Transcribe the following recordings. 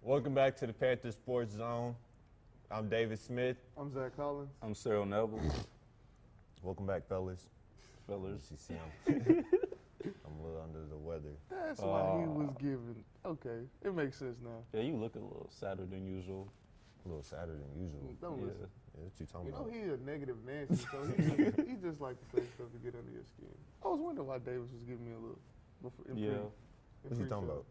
Welcome back to the Panther Sports Zone. I'm David Smith. I'm Zach Collins. I'm Cyril Neville. Welcome back, fellas. Fellas. You see, I'm a little under the weather. That's why he was giving. Okay, it makes sense now. Yeah, you look a little sadder than usual. A little sadder than usual. Don't Yeah. listen. Yeah, what you talking You know about? he a negative Nancy, so he just like to say stuff to get under your skin. I was wondering why Davis was giving me a look. Yeah. What you talking about?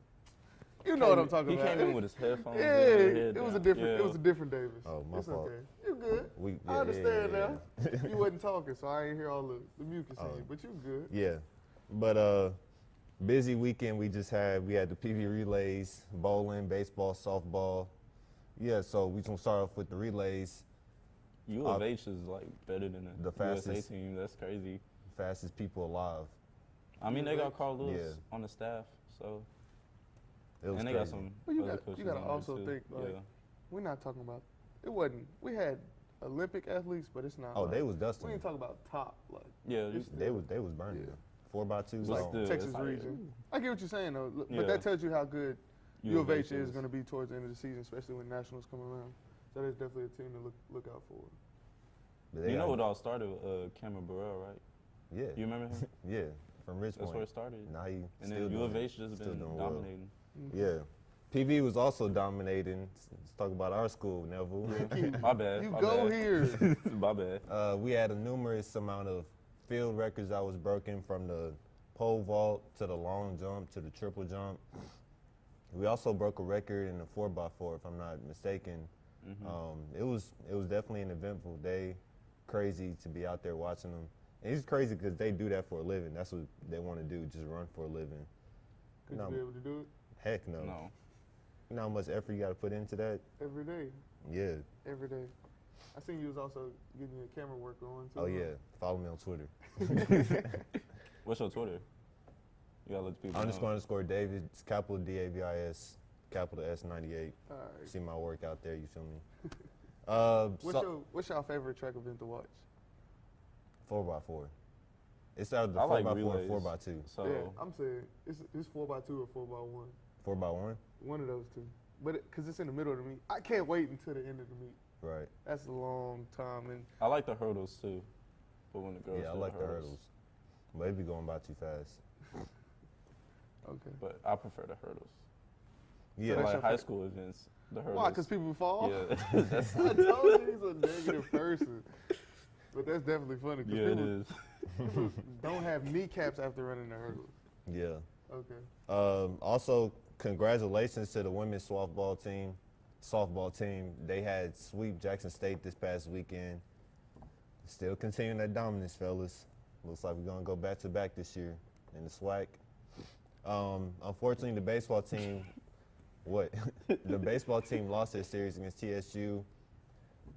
You know what I'm talking He about. came in with his headphones. Yeah, and his head it was down. a different. Yeah. It was a different Davis. Oh, my it's fault. okay. You good? I understand now. You wasn't talking, so I ain't hear all the mucus in you, but you good. Yeah, but busy weekend we just had. We had the PV relays, bowling, baseball, softball. Yeah, so we gonna start off with the relays. U of H is like better than the fastest USA team. That's crazy. Fastest people alive. I mean, they got Carl Lewis Yeah. on the staff, so It was and they crazy. got some But you other got coaches you gotta on there, also too. think like Yeah. we're not talking about. It wasn't. We had Olympic athletes, but it's not. Oh, like, they was We dusting. ain't talking about top like. Yeah, It's They was burning. Yeah. 4x2s. But on. still, Texas it's like, region. I get what you're saying though, but Yeah. that tells you how good U of H is is. going to be towards the end of the season, especially when nationals come around. So that's definitely a team to look out for. But they You know got- what all started with Cameron Burrell, right? Yeah. You remember him? Yeah, from Richmond. That's where it started. Now he And still then U of doing it. H just Still been doing well. dominating. Yeah. PV was also dominating. Let's talk about our school, Neville. My bad. You my go bad. here. My bad. We had a numerous amount of field records that was broken, from the pole vault to the long jump to the triple jump. We also broke a record in the 4x4, if I'm not mistaken. Mm-hmm. It was definitely an eventful day. Crazy to be out there watching them. And it's crazy because they do that for a living. That's what they want to do, just run for a living. Could No. you be able to do it Heck no. No. You know how much effort you got to put into that? every day? Yeah. Every day. I seen you was also getting your camera work on too. Oh yeah. Follow me on Twitter. What's your Twitter? You gotta let the people __ David, capital DAVIS, capital S98. All right. See my work out there. You feel me? What's your favorite track event to watch? 4x4. It's out of the I like 4x4 relays. and 4x2. So Yeah, I'm saying it's 4x2 or 4x1. 4x1? One of those two. But because it's in the middle of the meet, I can't wait until the end of the meet. Right. That's a long time, and I like the hurdles too. But when the girls Yeah, I do like the hurdles. But it be going by too fast. okay. But I prefer the hurdles. Yeah. that's Like your high fa- school events, the hurdles. Why? Because people fall. Yeah, that's, I told you he's a negative person. But that's definitely funny. Cause yeah, it people, is. people don't have kneecaps after running the hurdles. Yeah. Okay. Also, congratulations to the women's softball team. They had sweep Jackson State this past weekend. Still continuing that dominance, fellas. Looks like we're gonna go back to back this year in the SWAC. Unfortunately, the baseball team, the baseball team lost their series against TSU.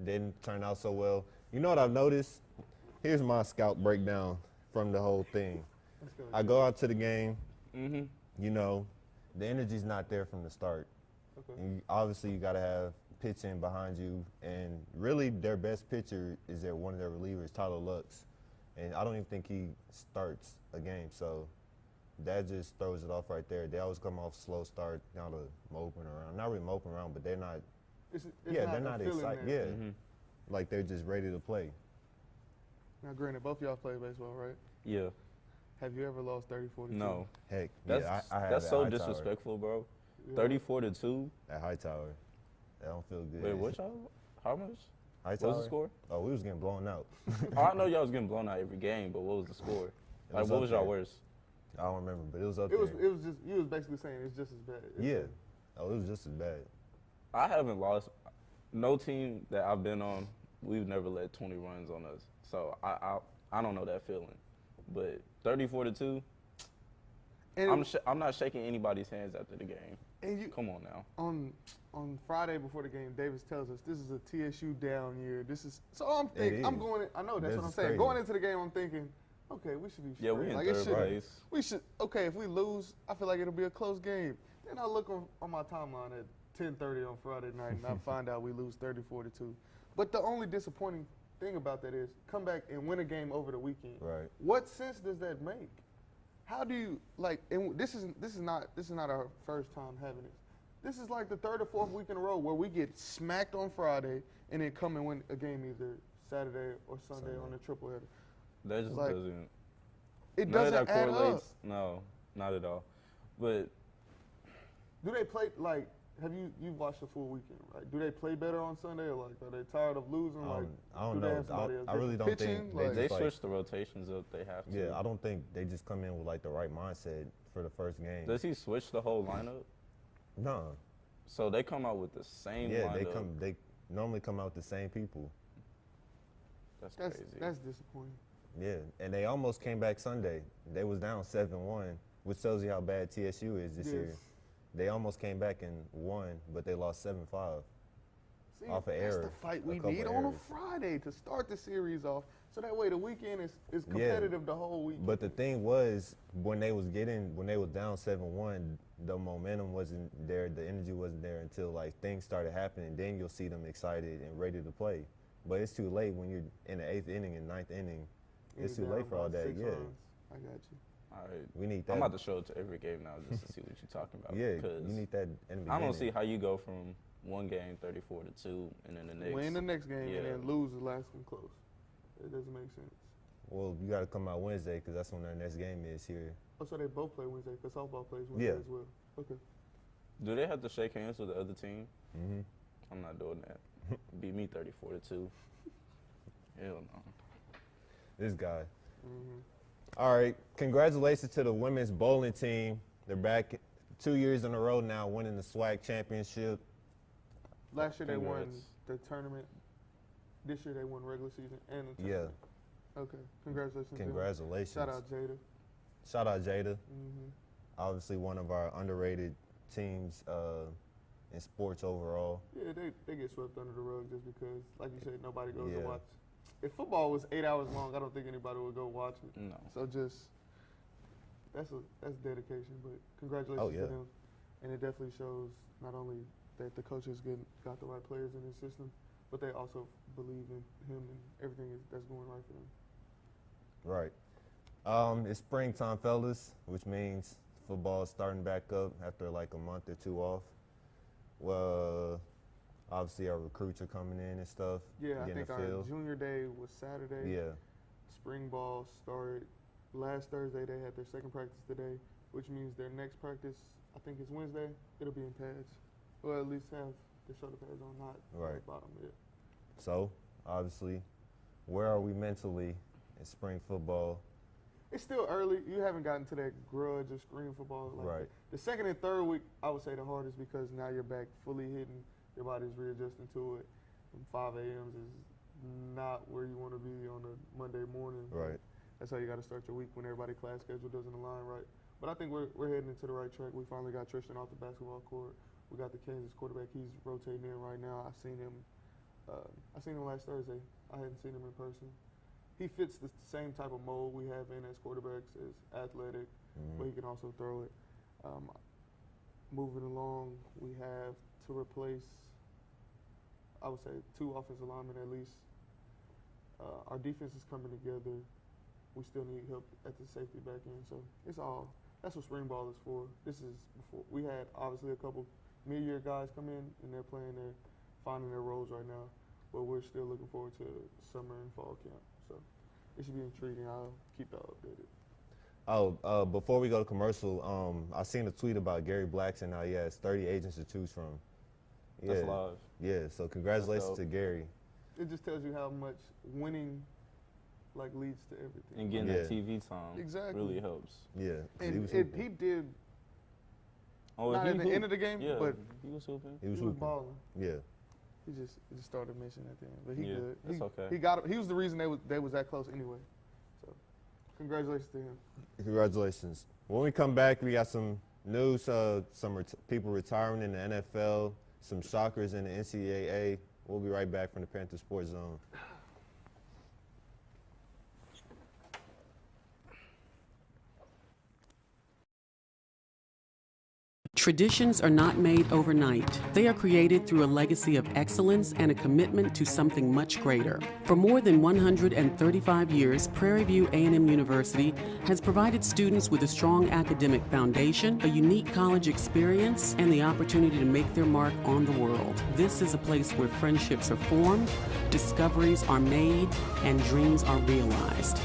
Didn't turn out so well. You know what I've noticed? Here's my scout breakdown from the whole thing. Let's go. I go out to the game. Mm-hmm. You know, the energy's not there from the start. Okay. And obviously, you got to have pitching behind you, and really their best pitcher is one of their relievers, Tyler Lux, and I don't even think he starts a game, so that just throws it off right there. They always come off slow start, down to moping around. Not really moping around, but they're not. It's Yeah, not they're a not feeling excited. there. Yeah, Mm-hmm. like they're just ready to play. Now, granted, both of y'all play baseball, right? Yeah. Have you ever lost 30-42? No. Heck, That's yeah, I have that's at so Hightower. disrespectful, bro. Yeah. 34-2. At Hightower, that don't feel good. Wait, what y'all? How much? Hightower? What was the score? Oh, we was getting blown out. I know y'all was getting blown out every game, but what was the score? Like, was what up was y'all there. worst? I don't remember, but it was up It was there. just you was basically saying it's just as bad. Yeah. Oh, it was just as bad. I haven't lost. No team that I've been on, we've never let 20 runs on us. So I don't know that feeling. But 34-2, And I'm not shaking anybody's hands after the game. and you Come on now. on Friday before the game, Davis tells us this is a TSU down year. This is so I'm thinking I'm is. going. I know that's This what I'm is saying. crazy. Going into the game, I'm thinking, okay, we should be. Yeah, we straight. in Like, it third should- place. We should. Okay, if we lose, I feel like it'll be a close game. Then I look on my timeline at 10:30 on Friday night, and I find out we lose 34-2. But the only disappointing thing about that is come back and win a game over the weekend. Right. What sense does that make? How do you like? And this is not our first time having this. This is like the third or fourth week in a row where we get smacked on Friday and then come and win a game either Saturday or Sunday on a triple header. That just Like, doesn't. It None of doesn't that add up. correlates. No, not at all. But Do they play like? Have you've watched the full weekend, right? Do they play better on Sunday, or like are they tired of losing? Like I don't do they know. have somebody else I really don't pitching? think Like, they just, like, switch the rotations up. They have to. Yeah, I don't think they just come in with like the right mindset for the first game. Does he switch the whole lineup? No. So they come out with the same Yeah, lineup. they normally come out the same people. That's that's crazy. disappointing. Yeah, and they almost came back Sunday. They was down 7-1, which tells you how bad TSU is this year. They almost came back and won, but they lost 7-5. See, Off of that's error, the fight a we couple need of on a errors. Friday to start the series off. So that way the weekend is competitive the whole week. But the thing was, when they was down 7-1, the momentum wasn't there, the energy wasn't there until like things started happening. Then you'll see them excited and ready to play. But it's too late when you're in the 8th inning and 9th inning. It's too late for all that. Yeah, I got you. All right. we need that. I'm about to show it to every game now just to see what you're talking about. Yeah, because you need that in the beginning. I don't see how you go from one game 34-2 and then the next. Win the next game Yeah. and then lose the last one close. It doesn't make sense. Well, you got to come out Wednesday because that's when their next game is here. Oh, so they both play Wednesday because softball plays Wednesday Yeah. as well. Okay. Do they have to shake hands with the other team? Mm-hmm. I'm not doing that. Beat me 34-2. Hell no. This guy. Mm-hmm. All right, congratulations to the women's bowling team. They're back 2 years in a row now winning the SWAC championship. Last year they won Congrats. the tournament. This year they won regular season and the Yeah, tournament. Okay. Congratulations. to them. congratulations. Shout out Jada. Shout out Jada. Mm-hmm. Obviously one of our underrated teams in sports overall. Yeah, they get swept under the rug just because, like you said, nobody goes to Yeah. watch. If football was 8 hours long, I don't think anybody would go watch it. No. So just that's dedication. But congratulations Oh, yeah. to them, and it definitely shows not only that the coaches got the right players in his system, but they also believe in him and everything that's going right for them. Right. It's springtime, fellas, which means football is starting back up after like a month or two off. Well, obviously our recruits are coming in and stuff. Yeah, I getting think the our feel. junior day was Saturday. Yeah. Spring ball started last Thursday. They had their second practice today, which means their next practice, I think it's Wednesday. It'll be in pads, or at least have the shoulder pads on, not Right. at the bottom. Yeah. So, obviously, where are we mentally in spring football? It's still early. You haven't gotten to that grudge of spring football. Like Right. The second and third week, I would say the hardest because now you're back fully hitting. Your body's readjusting to it. And 5 a.m.s is not where you want to be on a Monday morning. Right. That's how you got to start your week when everybody's class schedule doesn't align right. But I think we're heading into the right track. We finally got Tristan off the basketball court. We got the Kansas quarterback. He's rotating in right now. I seen him last Thursday. I hadn't seen him in person. He fits the same type of mold we have in as quarterbacks, as athletic, but he can also throw it. Moving along, we have to replace, I would say, 2 offensive linemen at least. Our defense is coming together. We still need help at the safety back end. So that's what spring ball is for. This is before we had obviously a couple mid-year guys come in and they're finding their roles right now. But we're still looking forward to summer and fall camp. So it should be intriguing. I'll keep y'all updated. Oh, before we go to commercial, I seen a tweet about Gary Blackson. How he has 30 agents to choose from. Yeah. That's live. Yeah. So congratulations dope. to Gary. It just tells you how much winning leads to everything. And getting Yeah. that TV time Exactly. really helps. Yeah. And was he hooping. did Oh, not he at the hooped. end of the game, Yeah, but he was hooping. He was he was hooping. balling. Yeah. He just started missing at the end, but he Yeah, good. that's okay. He got. He was the reason they was that close anyway. So, congratulations to him. Congratulations. When we come back, we got some news, some people retiring in the NFL, some shockers in the NCAA. We'll be right back from the Panther Sports Zone. Traditions are not made overnight. They are created through a legacy of excellence and a commitment to something much greater. For more than 135 years, Prairie View A&M University has provided students with a strong academic foundation, a unique college experience, and the opportunity to make their mark on the world. This is a place where friendships are formed, discoveries are made, and dreams are realized.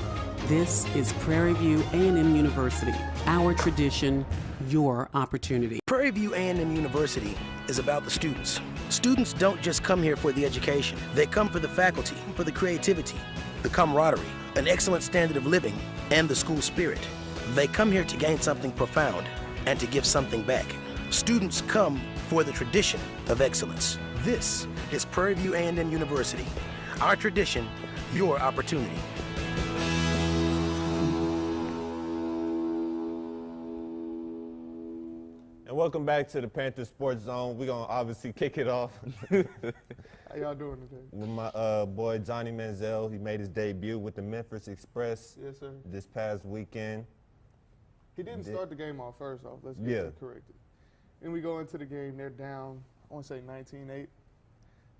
This is Prairie View A&M University. Our tradition, your opportunity. Prairie View A&M University is about the students. Students don't just come here for the education. They come for the faculty, for the creativity, the camaraderie, an excellent standard of living, and the school spirit. They come here to gain something profound and to give something back. Students come for the tradition of excellence. This is Prairie View A&M University. Our tradition, your opportunity. And welcome back to the Panther Sports Zone. We're going to obviously kick it off How y'all doing today? with my boy Johnny Manziel. He made his debut with the Memphis Express Yes, sir. this past weekend. He didn't start the game off first off. Let's get Yeah. that corrected. And we go into the game, they're down, I want to say 19-8.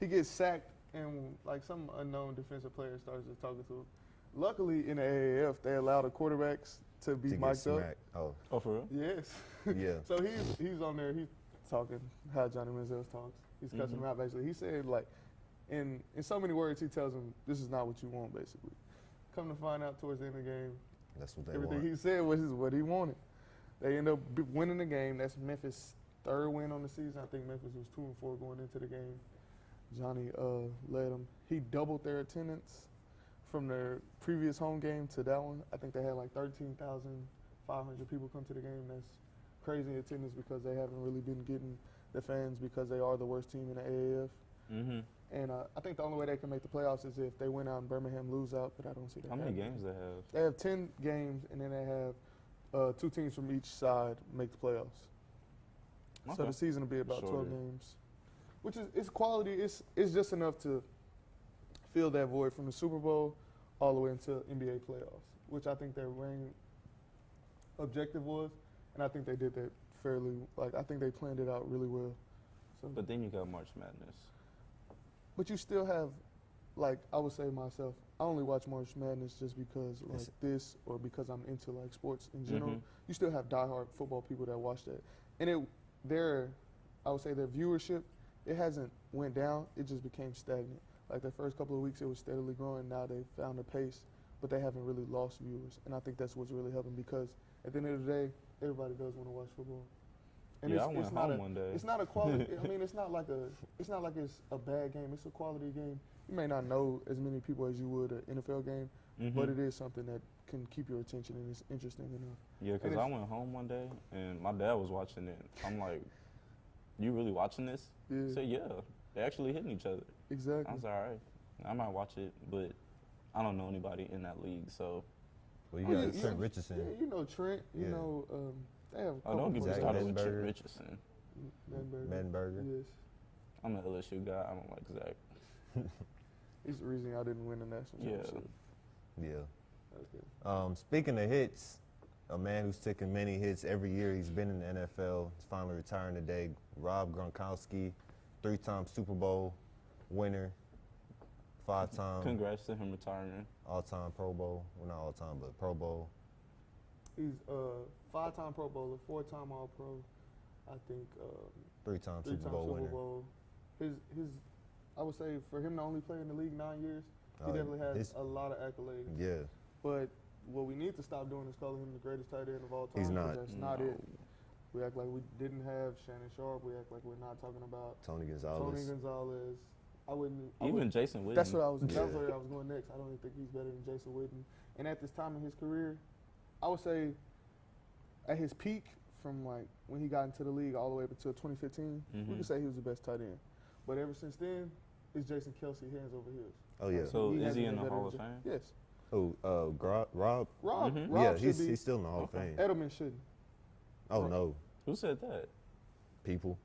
He gets sacked, and like some unknown defensive player starts just talking to him. Luckily, in the AAF, they allow the quarterbacks to be To get mic'd up. smacked. Oh, Oh, for real? Yes. yeah. So he's on there, he's talking how Johnny Manziel talks. He's cussing him out basically. He said like, in so many words, he tells him, this is not what you want basically. Come to find out towards the end of the game, That's what they everything want. he said was what he wanted. They end up winning the game. That's Memphis' third win on the season. I think Memphis was 2-4 going into the game. Johnny led them. He doubled their attendance from their previous home game to that one. I think they had like 13,500 people come to the game. That's crazy attendance because they haven't really been getting the fans because they are the worst team in the AAF. Mm-hmm. And I think the only way they can make the playoffs is if they win out and Birmingham lose out, but I don't see that. How many happening. games they have? They have 10 games, and then they have 2 teams from each side make the playoffs. So Okay. the season will be about 12 Shorter. games, which is it's quality. It's just enough to fill that void from the Super Bowl all the way into NBA playoffs, which I think their main objective was, and I think they did that fairly. Like I think they planned it out really well. So, But then you got March Madness. but you still have, like I would say myself, I only watch March Madness just because like It's- this or because I'm into like sports in general. Mhm. You still have diehard football people that watch that, and I would say their viewership, it hasn't went down. It just became stagnant. Like the first couple of weeks, it was steadily growing. Now they found a pace, but they haven't really lost viewers, and I think that's what's really helping because at the end of the day, everybody does want to watch football. And Yeah, I went not home a, one day. It's not a quality. I mean, it's not like it's a bad game. It's a quality game. You may not know as many people as you would an NFL game, but it is something that can keep your attention and it's interesting enough. Yeah, because and I it's- went home one day and my dad was watching it. I'm like, you really watching this? Yeah. He said, yeah. They actually hitting each other. I Exactly. was like, all right, I might watch it, but I don't know anybody in that league, so. Well, you Oh, got yeah, Trent yeah. Richardson. Yeah, you know Trent. You Yeah. know they have. A Oh, don't get me Zach started with Trent Mettenberger. Richardson. Mettenberger. Yes, I'm an LSU guy. I don't like Zach. he's the reason y'all didn't win the national Yeah. championship. Yeah. Okay. Speaking of hits, a man who's taken many hits every year he's been in the NFL is finally retiring today. Rob Gronkowski, 3-time Super Bowl winner, 5-time Congrats to him retiring. all-time Pro Bowl. Well, not all-time, but Pro Bowl. He's 5-time Pro Bowler, 4-time All Pro. I think 3-time 3-time Super Bowl winner. Bowl. His I would say for him to only play in the league 9 years, he definitely has his- a lot of accolades. Yeah, But what we need to stop doing is calling him the greatest tight end of all time. He's 'cause not. That's not No. it. We act like we didn't have Shannon Sharp. We act like we're not talking about Tony Tony Gonzalez. Gonzalez. I wouldn't. Even Jason Witten. That's what I was. Yeah. That's where I was going next. I don't even think he's better than Jason Witten. And at this time in his career, I would say, at his peak, from like when he got into the league all the way up until 2015, we Mhm. could say he was the best tight end. But ever since then, it's Jason Kelsey hands over heels. Oh, yeah. So is hasn't he in been the better Hall than of Ja- Fame? Yes. Oh, Rob? Rob. Mhm. Rob Yeah, should be. he's still in the Hall of Okay. Fame. Edelman shouldn't. Oh, Right. no. Who said that? People.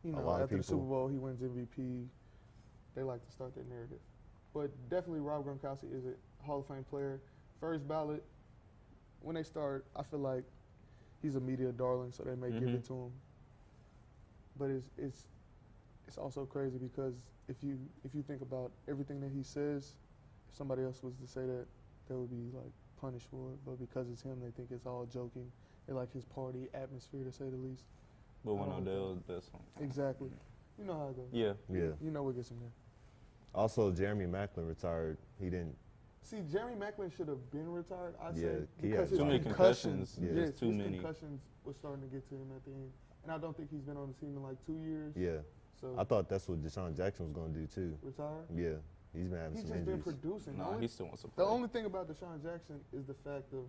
You A know, lot of after the people. Super Bowl, he wins MVP. They like to start that narrative. But definitely Rob Gronkowski is a Hall of Fame player. First ballot, when they start, I feel like he's a media darling, so they may give Mhm. it to him. but it's also crazy because if you think about everything that he says, if somebody else was to say that, they would be like punished for it. But because it's him, they think it's all joking. They like his party atmosphere, to say the least. But when I don't Odell does something. Exactly. You know how it goes. Yeah. Yeah. You know what gets him there. Also, Jeremy Maclin retired. He didn't. See, Jeremy Maclin should have been retired, I Yeah, say, he because had his too many concussions, concussions. Yeah. yes, Too his many. concussions was starting to get to him at the end. And I don't think he's been on the team in like 2 years. Yeah. So I thought that's what Deshaun Jackson was going to do too. retire. Yeah. He's been having He's some just been injuries. producing. Nah, The he still wants to play. The only thing about Deshaun Jackson is the fact of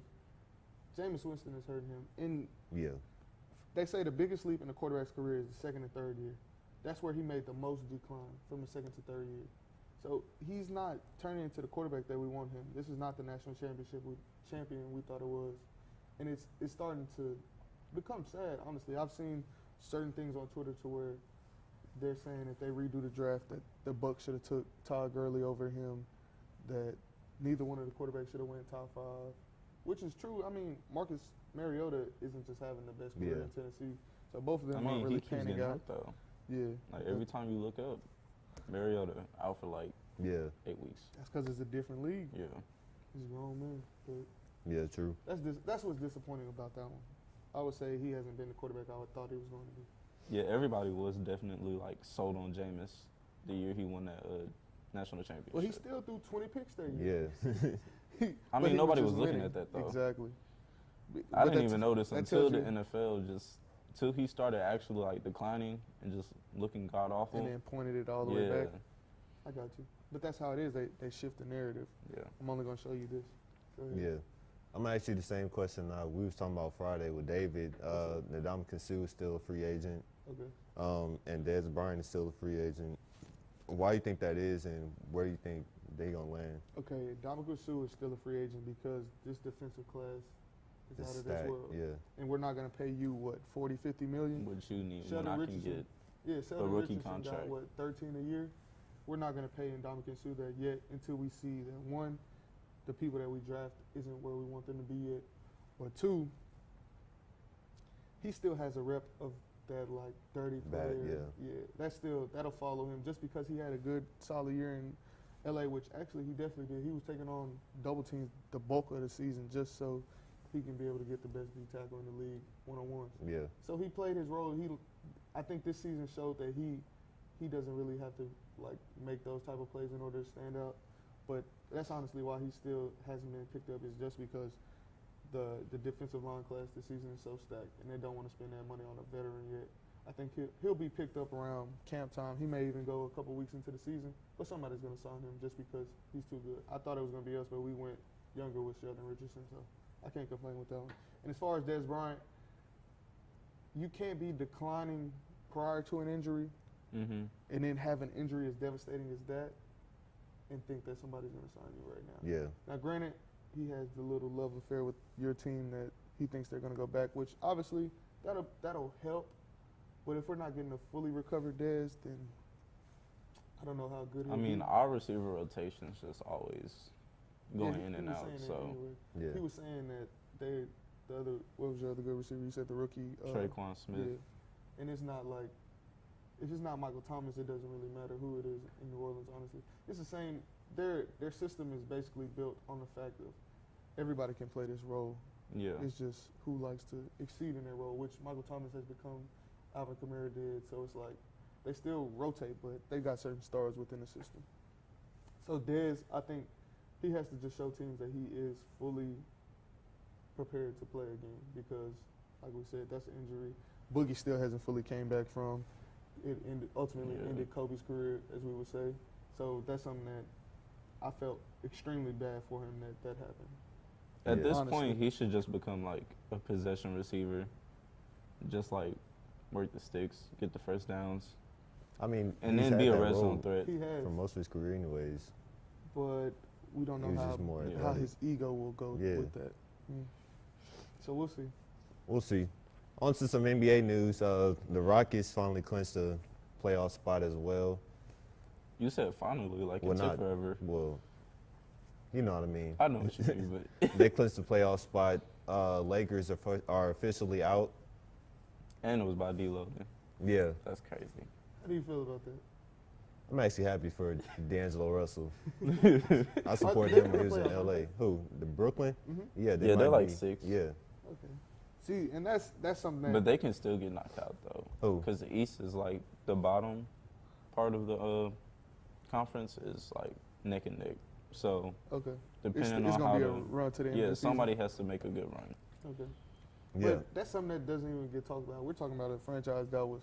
Jameis Winston is hurting him. And Yeah. they say the biggest leap in a quarterback's career is the second and third year. That's where he made the most decline, from the second to third year. So he's not turning into the quarterback that we want him. This is not the national champion we thought it was. And it's starting to become sad, honestly. I've seen certain things on Twitter to where they're saying if they redo the draft that the Bucs should have took Todd Gurley over him, that neither one of the quarterbacks should have went top 5, which is true. I mean, Marcus Mariota isn't just having the best career in Tennessee. So both of I them mean, aren't he really keeps panning getting out. hurt though. Yeah. Like every time you look up, Mariota out for like Yeah. 8 weeks. That's because it's a different league. Yeah. He's a grown man. But Yeah. True. that's what's disappointing about that one. I would say he hasn't been the quarterback I would thought he was going to be. Yeah, everybody was definitely like sold on Jameis the year he won that national championship. Well, he still threw 20 picks that year. Yeah. I But mean, he nobody was just looking winning. at that though. Exactly. I But didn't even notice that until tells the you- NFL till he started actually like declining and just looking god awful. And then pointed it all the yeah, way back. I got you. But that's how it is. They shift the narrative. yeah. I'm only going to show you this. Go ahead. Yeah. I'm gonna ask you the same question now. We was talking about Friday with David. Ndamukong Suh is still a free agent. Okay. And Dez Bryant is still a free agent. Why do you think that is, and where do you think they gonna land? Okay, Ndamukong Suh is still a free agent because this defensive class is It's out of stacked, this world. yeah. And we're not going to pay you, what, 40, 50 million? What you need Sheldon when I can Richardson. get Yeah, Sheldon rookie Richardson contract. got, what, 13 a year? We're not going to pay Ndamukong Suh that yet until we see that, one, the people that we draft isn't where we want them to be yet, or two, he still has a rep of that, like, dirty Bad, player. Yeah, that'll follow him just because he had a good, solid year in L.A., which actually he definitely did. He was taking on double teams the bulk of the season just so he can be able to get the best D tackle in the league one-on-ones. Yeah. So he played his role. I think this season showed that he doesn't really have to like make those type of plays in order to stand out. But that's honestly why he still hasn't been picked up, is just because the defensive line class this season is so stacked, and they don't want to spend that money on a veteran yet. I think he'll be picked up around camp time. He may even go a couple weeks into the season, but somebody's going to sign him just because he's too good. I thought it was going to be us, but we went younger with Sheldon Richardson, so I can't complain with that one. And as far as Dez Bryant, you can't be declining prior to an injury Mm-hmm. and then have an injury as devastating as that and think that somebody's going to sign you right now. Yeah. Now, granted, he has the little love affair with your team that he thinks they're going to go back, which obviously that'll help. But if we're not getting a fully recovered Dez, then I don't know how good he'll I mean, be. our receiver rotation is just always going Yeah, in he and was out. saying that So anyway. Yeah. He was saying that what was your other good receiver? You said the rookie. Traquan Smith. Yeah. And it's not like, if it's not Michael Thomas, it doesn't really matter who it is in New Orleans, honestly. It's the same. Their system is basically built on the fact of everybody can play this role. Yeah. It's just who likes to exceed in their role, which Michael Thomas has become, Alvin Kamara did. So it's like they still rotate, but they got certain stars within the system. So Dez, I think he has to just show teams that he is fully prepared to play again because, like we said, that's an injury. Boogie still hasn't fully came back from. It ultimately ended Kobe's career, as we would say. So that's something that I felt extremely bad for him that happened. At this Honestly. point, he should just become like a possession receiver, just like work the sticks, get the first downs, I mean, and he's then be had a that red role zone threat. He has, for most of his career, anyways. but we don't He know was just more how athletic. his ego will go Yeah. with that. So we'll see. We'll see. On to some NBA news. The Rockets finally clinched a playoff spot as well. You said finally, like Well, it took not- forever. Well, you know what I mean. I know what you mean, but They clinched the playoff spot. Lakers are officially out. and it was by D-Lo. Yeah, That's crazy. How do you feel about that? I'm actually happy for D'Angelo Russell. I support him when he was in LA. Who? The Brooklyn? Yeah, Yeah, they're might like be. 6. Yeah. Okay. See, and that's something that. But they can still get knocked out though. Who? Because the East is like the bottom part of the conference is like neck and neck. So okay. depending It's on gonna how be a to, run to the end. yeah, of the somebody season. has to make a good run. Okay. Yeah. But that's something that doesn't even get talked about. We're talking about a franchise that was.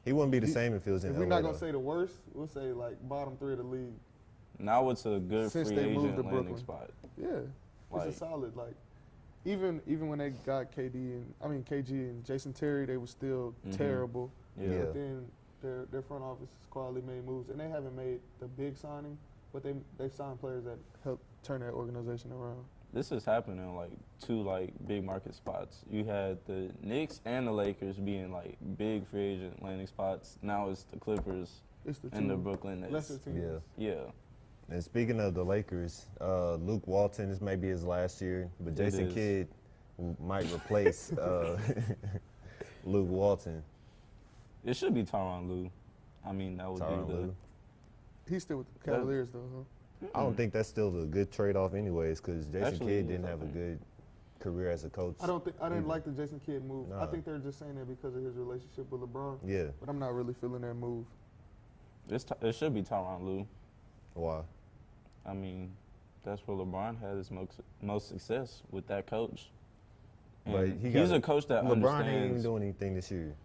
He wouldn't be the same if he was in If LA. we're not gonna though. say the worst, we'll say like bottom 3 of the league. Now it's a good Since free they moved agent to landing Brooklyn. spot. Yeah, Like- it's a solid like. Even when they got KG and Jason Terry, they were still terrible. Yeah. Yeah. But then their front office has quietly made moves, and they haven't made the big signing, but they've signed players that help turn that organization around. This is happening in like 2 like big market spots. You had the Knicks and the Lakers being like big free agent landing spots. Now it's the Clippers It's the and the two Brooklyn Nets. lesser teams. Yeah. Yeah. And speaking of the Lakers, Luke Walton, this may be his last year, but Jason is. Kidd might replace Luke Walton. It should be Tyronn Lue. I mean, that would Tyronn be the. Lue. He's still with the Cavaliers though, huh? I don't think that's still a good trade-off anyways, because Jason Actually, Kidd it is, didn't I have a think. good career as a coach. I didn't like the Jason Kidd move. I Nah. think they're just saying that because of his relationship with LeBron. Yeah. But I'm not really feeling that move. It should be Tyronn Lue. Why? I mean, that's where LeBron had his most success with that coach. But And he he's got a coach that LeBron understands. ain't even doing anything this year.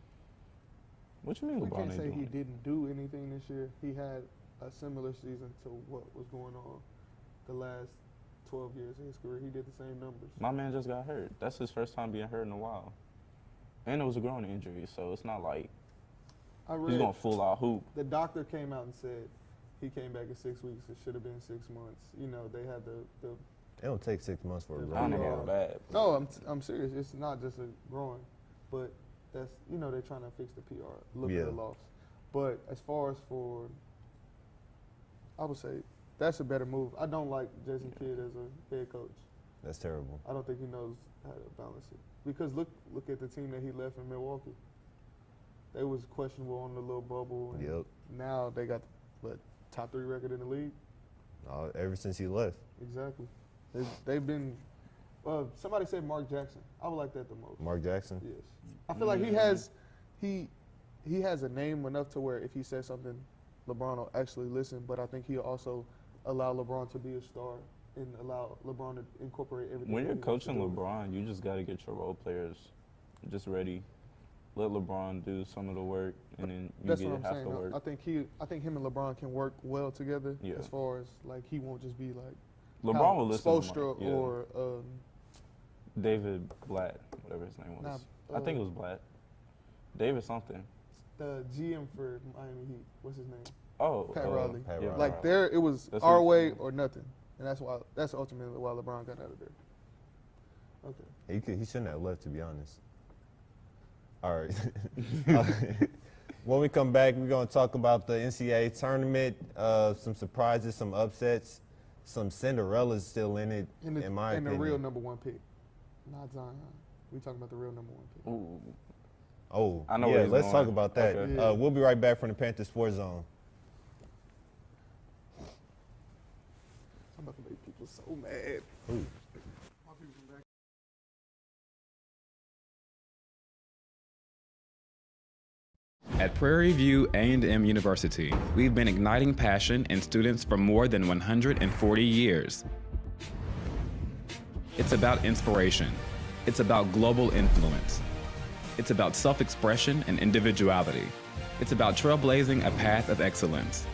What you mean We LeBron can't ain't say doing he it? didn't do anything this year. He had a similar season to what was going on the last 12 years of his career. He did the same numbers. My man just got hurt. That's his first time being hurt in a while. And it was a growing injury, so it's not like I he's read going to full out hoop. the doctor came out and said he came back in 6 weeks. It should have been 6 months. You know, they had the It don't take 6 months for a I I don't know grown about man. that. No, I'm serious. It's not just a growing, but that's they're trying to fix the PR, look at the Yeah. loss. But as far as I would say that's a better move. I don't like Jason Kidd as a head coach. That's terrible. I don't think he knows how to balance it. Because look at the team that he left in Milwaukee. They was questionable on the little bubble, and Yep. now they got what, top 3 record in the league. Ever since he left. Exactly. They've been. Somebody said Mark Jackson. I would like that the most. Mark Jackson? Yes. I feel like he has a name enough to where if he says something, LeBron will actually listen. But I think he'll also allow LeBron to be a star and allow LeBron to incorporate everything. When that you're he wants to coaching do. LeBron, you just got to get your role players just ready. Let LeBron do some of the work, and then you That's get what I'm half saying. the work. I think him and LeBron can work well together. Yeah. As far as like he won't just be like LeBron will listen to Spoelstra Mike, yeah. or David Blatt, whatever his name was. I think it was Blatt. David something. the GM for Miami Heat. What's his name? Oh, Pat Riley. Pat yeah, Riley. Like there, it was That's our what- way or nothing, and that's ultimately why LeBron got out of there. Okay. He shouldn't have left, to be honest. All right. When we come back, we're going to talk about the NCAA tournament, some surprises, some upsets, some Cinderellas still in it, in my and opinion. the real number 1 pick, not Zion. We talking about the real number 1 pick. Ooh. Oh, I know where yeah, he's let's going. talk about that. Okay. Yeah. We'll be right back from the Panther Sports Zone. I'm about to make people so mad. Ooh. My people from back. At Prairie View A&M University, we've been igniting passion in students for more than 140 years. It's about inspiration. It's about global influence. It's about self-expression and individuality. It's about trailblazing a path of excellence.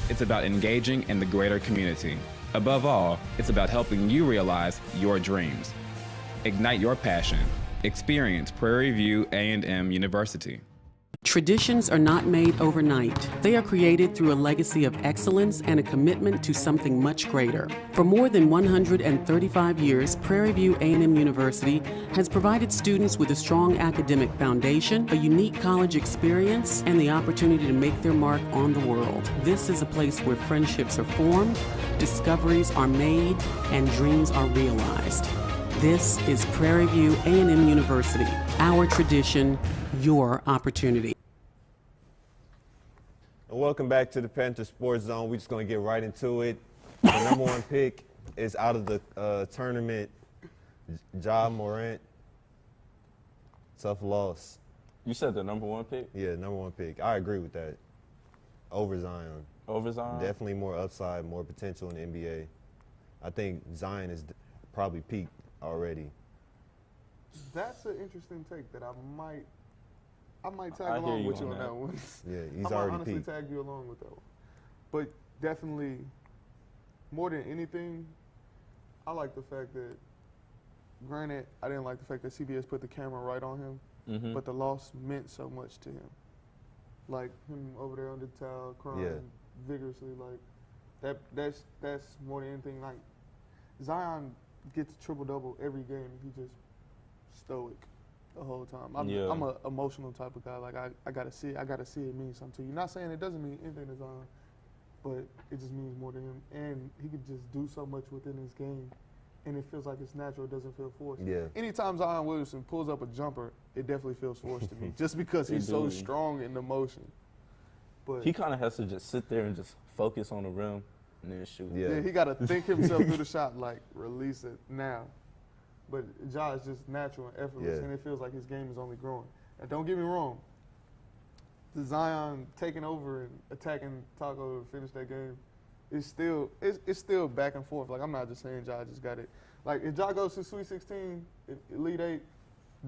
It's about engaging in the greater community. Above all, it's about helping you realize your dreams. Ignite your passion. Experience Prairie View A&M University. Traditions are not made overnight. They are created through a legacy of excellence and a commitment to something much greater. For more than 135 years, Prairie View A&M University has provided students with a strong academic foundation, a unique college experience, and the opportunity to make their mark on the world. This is a place where friendships are formed, discoveries are made, and dreams are realized. This is Prairie View A&M University. Our tradition, your opportunity. And welcome back to the Panther Sports Zone. We're just going to get right into it. The number one pick is out of the tournament, Ja Morant. Tough loss. You said the number one pick Yeah, number one pick. I agree with that. Over Zion. over Zion? Definitely more upside, more potential in the NBA. I think Zion is probably peaked already. That's an interesting take that I might tag I hear along you with you on on that. that one. Yeah, I he's might already honestly peaked. tag you along with that one. But definitely, more than anything, I like the fact that, granted, I didn't like the fact that CBS put the camera right on him, Mm-hmm. but the loss meant so much to him. Like him over there on the towel crying vigorously, like that's more than anything. Like Zion gets a triple double every game. He just stoic the whole time. I'm an emotional type of guy. Like I gotta see it. I gotta see it mean something to you. Not saying it doesn't mean anything to Zion, but it just means more to him. And he could just do so much within his game, and it feels like it's natural. It doesn't feel forced. Yeah. Anytime Zion Williamson pulls up a jumper, it definitely feels forced to me, just because he's so do. strong in the motion. But He kind of has to just sit there and just focus on the rim and then shoot. Yeah. he got to think himself through the shot, like release it now. But Ja is just natural and effortless, Yeah. and it feels like his game is only growing. And don't get me wrong, the Zion taking over and attacking Taco to finish that game, it's still back and forth. Like I'm not just saying Ja just got it. Like if Ja goes to Sweet 16, Elite 8,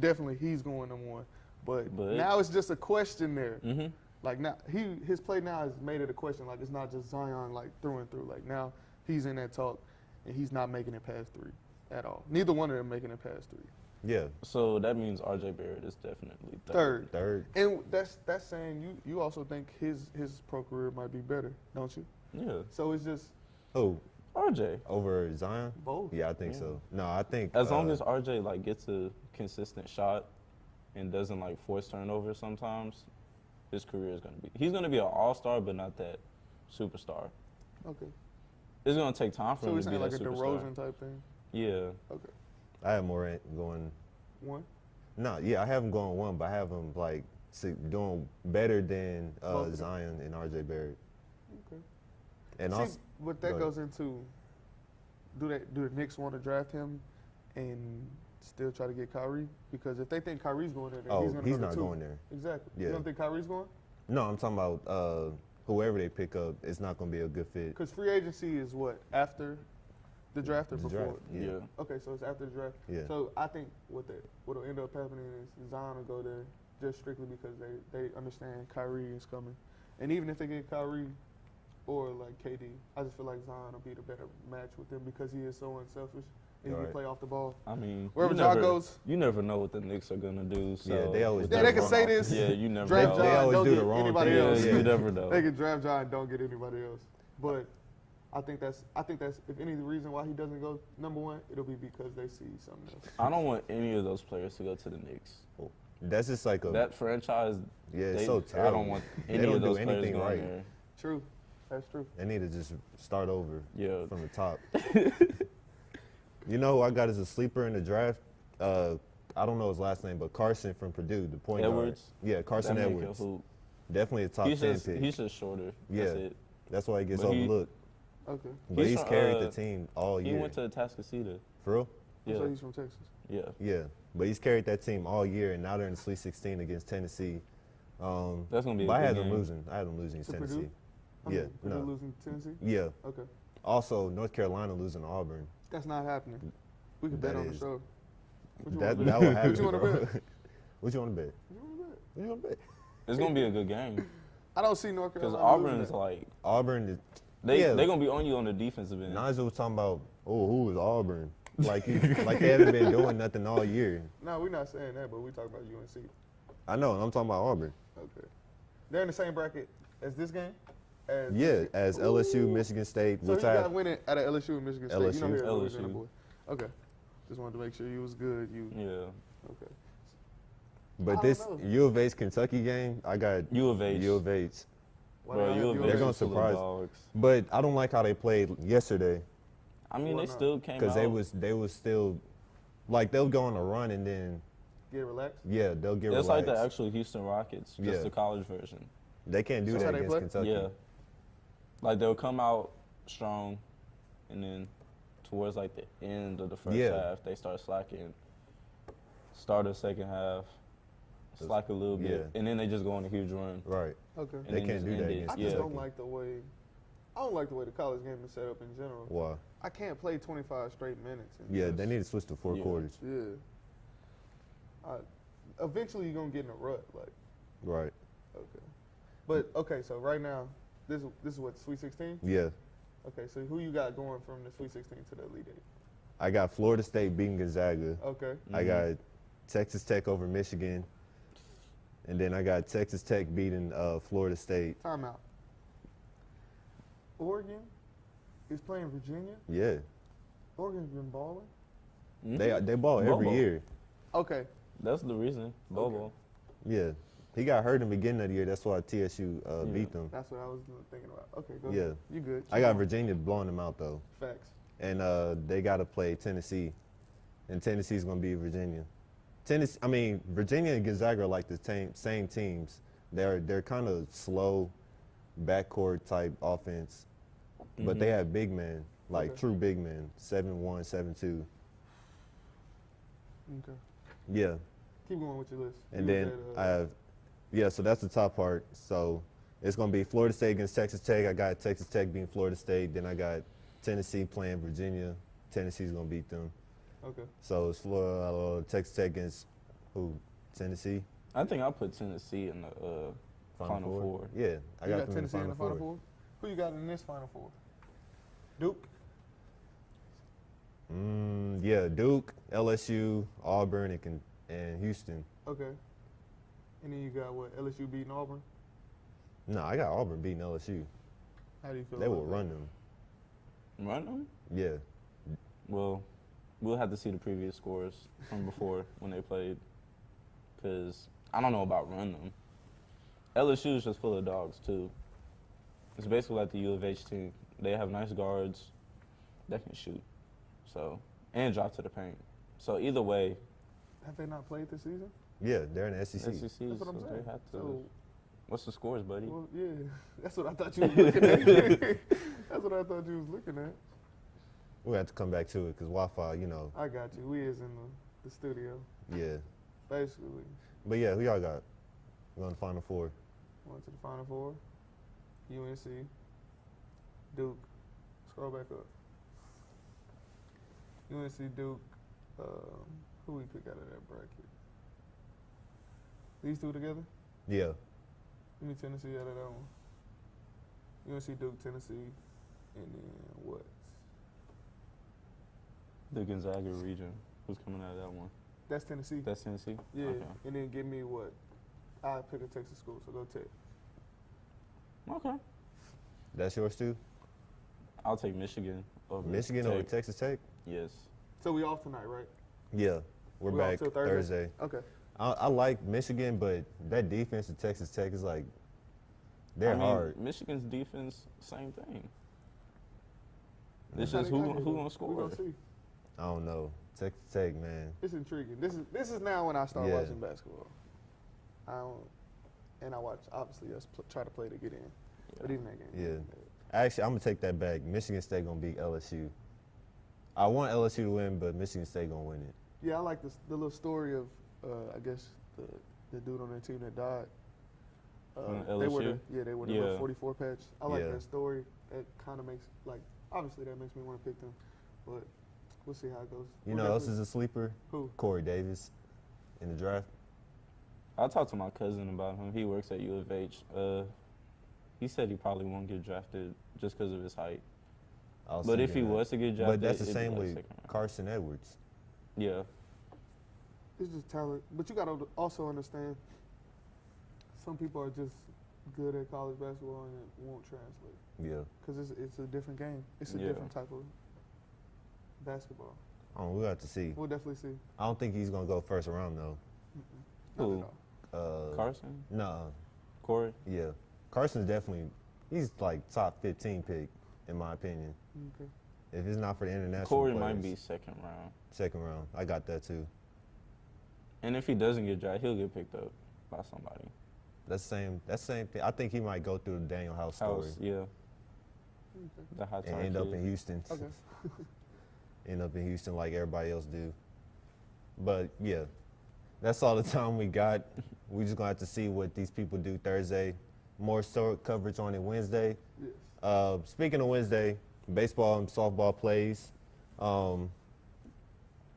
definitely he's going number one. But now it's just a question there. Mm-hmm. Like now his play now has made it a question. Like it's not just Zion like through and through. Like now he's in that talk, and he's not making it past 3 at all. Neither one of them making it past 3. Yeah. So that means R.J. Barrett is definitely Third. Third. And that's saying you also think his pro career might be better, don't you? Yeah. So it's just Oh, R.J. over Zion? both. Yeah, I think so. No, I think As long as R.J. like gets a consistent shot and doesn't like force turnovers sometimes, his career is he's gonna be an all-star, but not that superstar. Okay. It's gonna take time for So him we're to be saying like that a superstar. DeRozan type thing. Yeah. Okay. I have Morant going. One. No, yeah, I have him going one, but I have him like doing better than Both of them. Zion and R.J. Barrett. Okay. And See, also, but that go goes into do the Knicks want to draft him and still try to get Kyrie? Because if they think Kyrie's going there, then he's go not to 2. going there. Exactly. Yeah. You don't think Kyrie's going? No, I'm talking about whoever they pick up. It's not going to be a good fit. Because free agency is what, after the draft or The before? draft, yeah. Okay, so it's after the draft. Yeah. So I think what'll end up happening is Zion will go there just strictly because they understand Kyrie is coming. And even if they get Kyrie or like KD, I just feel like Zion will be the better match with them because he is so unselfish and he can Right. play off the ball. I mean, Wherever you Ja never- goes. you never know what the Knicks are gonna do. So Yeah, they always with do Yeah, that they can wrong. say this. Yeah, you never Draft know. They Ja, always don't do get the wrong anybody thing. else. Yeah, you never know. They can draft Ja and don't get anybody else. But I think that's if any reason why he doesn't go number one, it'll be because they see something else. I don't want any of those players to go to the Knicks. That's just like a That franchise, yeah. It's they- so I terrible. don't want They any don't of those do players anything going right. there. True. That's true. They need to just start over Yeah. from the top. You know who I got as a sleeper in the draft? I don't know his last name, but Carson from Purdue, the point Edwards? guard. Yeah, Carson That man can Edwards. hoop. Definitely a top He's 10 just, pick. he's just shorter. Yeah. That's it. That's why he gets But he- overlooked. Okay. But He's he's from, carried the team all He year. went to Atascocita. For real? Yeah. So he's from Texas. Yeah. Yeah. But he's carried that team all year, and now they're in the Sweet 16 against Tennessee. That's gonna be a But I good had them game. losing. I had them losing to To Tennessee. Purdue? Yeah, Purdue no. losing to Tennessee? Yeah. Okay. Also, North Carolina losing to Auburn. That's not happening. We can That bet on the is- show. What you That wanna that bet? will happen, What you want to bro. bet? What you want to bet? What you wanna bet? What you want to bet? It's gonna be a good game I don't see North because Carolina losing Auburn's that. like Auburn is. they're yeah. gonna be on you on the defensive end. Nigel was talking about, oh, who is Auburn? Like they haven't been doing nothing all year. No, we're not saying that, but we talking about UNC. I know. I'm talking about Auburn. Okay. They're in the same bracket as this game? Yeah, as LSU, Michigan State, So which you I got winning at a LSU and Michigan State. You know LSU. here at Louisiana LSU. boy. Okay. Just wanted to make sure you was good. Yeah. Okay. But I this don't know. U of H Kentucky game, I got U of H. U of H. Why Bro, not? U of They're H gonna is full of surprise- dogs. But I don't like how they played yesterday I mean, Why they not? still came out. because they was still like they'll go on a run and then get relaxed? Yeah, they'll get It's relaxed. like the actual Houston Rockets, just Yeah. the college version. They can't do That's how that they against play? Kentucky. Yeah. Like they'll come out strong, and then towards like the end of the first Yeah. half, they start slacking. Start the second half, slack a little bit, Yeah. and then they just go on a huge run. Right. Okay. And They then can't just do that end it. against I just Yeah. don't like the way. I don't like the way the college game is set up in general. Why? I can't play 25 straight minutes. And Yeah, just- they need to switch to 4 Yeah. quarters. Yeah. Eventually, you're gonna get in a rut. Like, Right. okay. But okay, so right now, this is what, Sweet 16. Yeah. Okay, so who you got going from the Sweet 16 to the Elite Eight? I got Florida State beating Gonzaga. Okay. I got Texas Tech over Michigan. And then I got Texas Tech beating Florida State. Timeout. Oregon is playing Virginia. Yeah. Oregon's been balling. They ball every Bobo. year. Okay. That's the reason. Bobo. Yeah. He got hurt in the beginning of the year. That's why TSU beat them. That's what I was thinking about. Okay, go Yeah. ahead. You good. I got Virginia blowing them out, though. Facts. And they got to play Tennessee. And Tennessee's going to beat Virginia. Virginia and Gonzaga are like the same teams. They're kind of slow, backcourt type offense. But they have big men, like Okay. true big men, 7'1", 7'2". Okay. Yeah. Keep going with your list. And You then was I at, have, yeah, so that's the top part. So it's going to be Florida State against Texas Tech. I got Texas Tech beating Florida State. Then I got Tennessee playing Virginia. Tennessee's going to beat them. Okay. So it's Texas Tech against who? Tennessee? I think I put Tennessee in the Final Four. Yeah, I You got got them Tennessee in the Final Four. Four? Who you got in this Final Four? Duke? Yeah, Duke, LSU, Auburn, and Houston. Okay. And then you got what? LSU beating Auburn? No, I got Auburn beating LSU. How do you feel They about will that? run them. Run them? Yeah. Well, we'll have to see the previous scores from before when they played, because I don't know about run them. LSU is just full of dogs, too. It's basically like the U of H team. They have nice guards. They can shoot. So, and drop to the paint. So either way, Have they not played this season? Yeah, they're in the SEC. SEC, That's what so I'm saying. they have to. So, What's the scores, buddy? well, yeah, that's what I thought you was looking at. That's what I thought you was looking at. We'll have to come back to it because Wi-Fi, I got you. We is in the studio, yeah. basically. But yeah, who y'all got? Going to Final Four. Went to the Final Four. UNC, Duke. Scroll back up. UNC, Duke. Who we pick out of that bracket? These two together? Yeah. Give me Tennessee out of that one. UNC, Duke, Tennessee, and then what? The Gonzaga region. Who's coming out of that one? That's Tennessee. That's Tennessee? Yeah. Okay. And then give me what? I pick a Texas school, so go Tech. Okay. That's yours too? I'll take Michigan over Michigan Tech. over Texas Tech? Yes. So we off tonight, right? Yeah. We're We off back till Thursday. Okay. I like Michigan, but that defense of Texas Tech is like, they're I mean, hard. Michigan's defense, same thing. It's How just they who got here, who though? gonna We score. gonna see. I don't know. Texas Tech, man. It's intriguing. This is now when I start Yeah. watching basketball. And I watch obviously us try to play to get in, but even that game. Yeah. Actually, I'm going to take that back. Michigan State going to beat LSU. I want LSU to win, but Michigan State going to win it. Yeah, I like the little story of I guess the dude on their team that died. They were LSU? they were the Yeah. little 44 patch. I like Yeah. that story. That kind of makes obviously that makes me want to pick them, but we'll see how it goes. You We'll know who else definitely- is a sleeper? Who? Corey Davis in the draft. I talked to my cousin about him. He works at U of H. He said he probably won't get drafted just because of his height. I was But if he thinking that. was to get drafted, But that's the it'd be same like with second round. Carson Edwards. Yeah. It's just talent, but you gotta also understand. Some people are just good at college basketball and it won't translate Yeah. because it's a different game. It's a Yeah. different type of basketball. We'll have to see. We'll definitely see. I don't think he's going to go first round, though. Not Who? at all. Carson? No. Corey? Yeah. Carson's definitely, he's like top 15 pick, in my opinion. Okay. If it's not for the international Corey players, might be second round. second round. I got that too. And if he doesn't get drafted, he'll get picked up by somebody. That same thing. I think he might go through the Daniel House story Yeah. The hot and end up in Houston. Okay. End up in Houston like everybody else do. But yeah, that's all the time we got. We just gonna have to see what these people do Thursday. More short coverage on it Wednesday. Yes. Speaking of Wednesday, baseball and softball plays.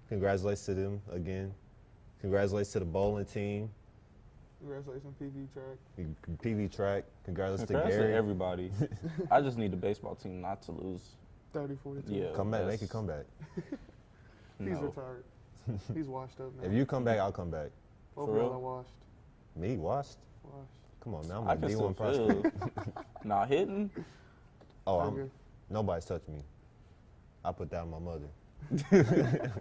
Congratulations to them again. Congratulations to the bowling team. Congratulations, PV track. PV track. Congratulations Congrats to Gary. to everybody. I just need the baseball team not to lose. 30-42. Yeah. Come back. Make that's- it come back. He's No. retired. He's washed up now. If you come back, I'll come back. Both For of y'all real? are washed. Me, washed? Washed. Come on, now I'm I a can still D1 prospect. feel. Not hitting. Oh, Okay. nobody's touched me. I put that on my mother.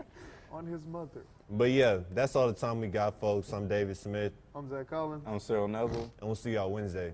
On his mother. But yeah, that's all the time we got, folks. I'm David Smith, I'm Zach Collins. I'm Cyril Neville. and we'll see y'all Wednesday.